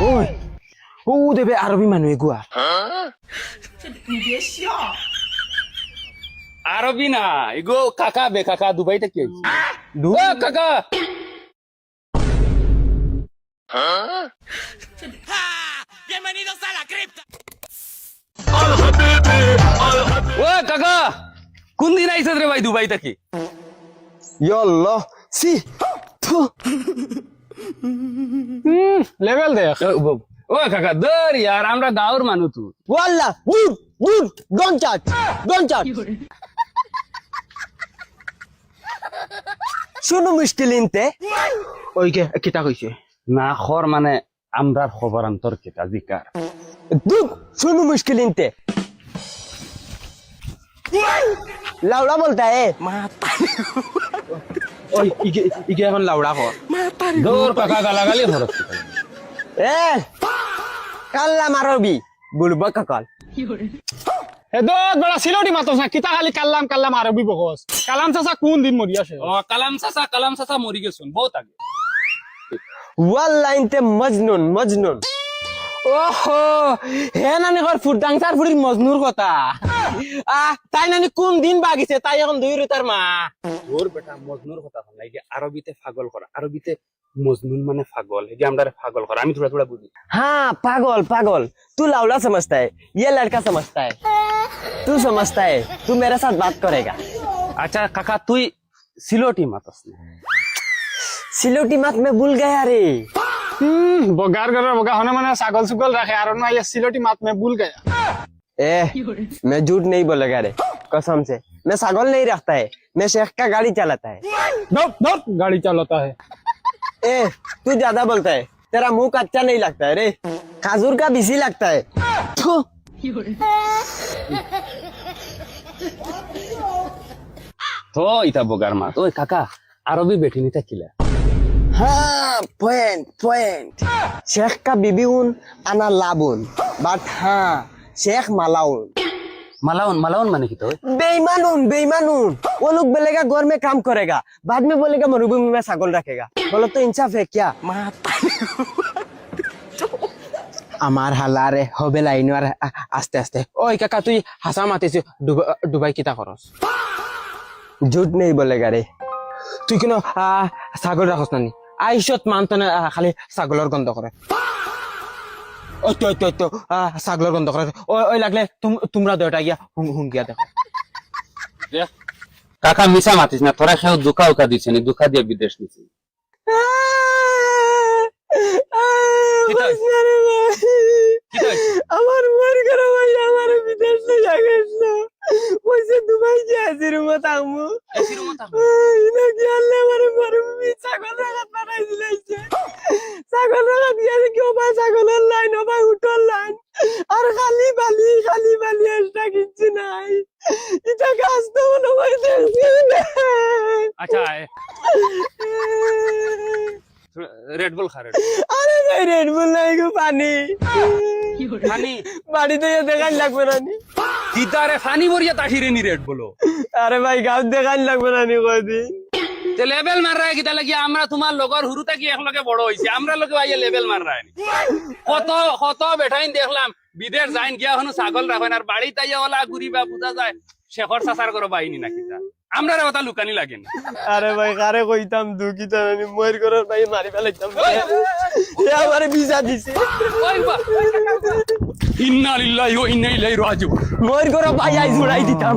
ওই ও দেবে আরবি মানুষ এগুয়া আরবি না এগো কাকা বে কাকা দুবাই থেকে কাকা ও কাকা কোন দিন আইসা রে ভাই দুবাই থেকে ইয়াল্লাহ সি থু লেভেল দেখ ও কাকা দর यार আমরা গাঁওর মানুষ তুই ওয়াল্লাহ দূর দূর ডোন্ট টাচ শুনো মুশকিল ইনতে ওই কে কিতা কইছে না খর মানে আমরার খবর অন্তর কেটা জিকার দূর শুনো মুশকিল ইনতে লাউড়া বলতা এ ওই ইকে এখন লাউড়া কর দূর কাকা গালাগালি হরত এ কাল্লা মারবি বলব কাকাল হেদত বড়া সিলোটি মাতস না কিতা খালি কাল্লাম আরবি বকস কালাম চাচা কোন দিন মরি আসে ও কালাম চাচা মরি গেছুন বহুত আগে ওয়াল্লাহ ইনতে মজনুন ওহো হে নানি ঘর ফুরদাংসার ফুরির মজনুর কথা তাই নানি কোন দিন বাগিছে তাই এখন দুই রুতার মা ওর বেটা মজনুর কথা হল লাগে আরবিতে পাগল করা আরবিতে মজনুন মানে পাগল এই যে আমরা পাগল করা আমি থোড়া বুঝি हाँ पागल तू लाउला समझता है ये लड़का समझता है तू समझता है तू मेरे साथ बात करेगा আচ্ছা কাকা তুই সিলোটি মাতস না सिलोटी मत मैं भूल गया रे বগার ঘরের বগা হনে মানে ছাগল সুগল রাখে আর না ইয়া সিলোটি মাত মে ভুল গয়া ए मैं झूठ नहीं बोलेगा रे कसम से मैं सागल नहीं रखता है मैं शेख का गाड़ी चलाता है दप गाड़ी चलाता है ए तू ज्यादा बोलता है तेरा मुंह कच्चा नहीं लगता है रे खाजूर का बिसी लगता है थू। তো ইতা বগার মাত ওই কাকা আরবি বেটি নিতে কিলা हाँ पॉइंट शेख का बीबी उन अना लाबुन बट हाँ शेख मालाउन মালাউন মানে কি তো बेईमानून वो लोग बोलेगा घर में काम करेगा बाद में बोलेगा मरुभूमि में छागल रखेगा बोलो तो इंसाफ है क्या আমার হালারে হবে লাইন আর আস্তে আস্তে ওই কাকা তুই হাসা মাতিস দুবাই কিতা করস ঝুট নেই বলেগা রে তুই কেন ছাগল রাখস না আইসত মানতো না খালি ছাগলের গন্ধ করে ওই তো ছাগলের গন্ধ করে ওই লাগলে তোমরা দুটা গিয়া হুন গিয়া দেখো কাকা মিছা মাতিস না তোরা খেও দুকা উকা দিছে নি দুকা দিয়ে বিদেশ নিছে আমার মর করে ভাই আমার বিদেশ গেছিল ওইসে দুবাই যে আসি রুমে থাকবো ইনা কি আল্লাহ আমার মরুভূমি ছাগল রাখাত বানাইছিল ছাগল রাখাত গিয়ে কেউ ভাই ছাগলের লাইন ও ভাই উঠোর লাইন আর খালি বালি একটা কিচ্ছু নাই এটা কাজ তো মনে হয় দেখছি আচ্ছা রেড বুল খা আরে ভাই রেড বুল নাই গো পানি ফানি বাড়িতে দেখান লাগবে না নি কিতারে ফানি মরিয়া তাহিরে নি রেড বলো আরে ভাই গাঁও দেখান লাগবে না নি কদিন তে লেভেল মার রায় কিতা লাগি আমরা তোমার লগর হুরুতা কি একলগে বড় হইছি আমরা লগে আইয়া লেভেল মার রায় কত বেঠাইন দেখলাম বিদেশ যাইন গিয়া হনু ছাগল রাখেন আর বাড়ি তাইয়া ওলা ঘুরিবা বুঝা যায় শেখর চাচার করে বাইনি না কিতা আমরা রে ওটা লুকানি লাগেন আরে ভাই কারে কইতাম দুঃখিত আমি মইর করে ভাই মারি ফেলাইতাম এ আমারে ভিসা দিছে ওই বা ইন্না লিল্লাহি ওয়া ইন্না ইলাইহি রাজিউন মইর করে ভাই আই জুড়াই দিতাম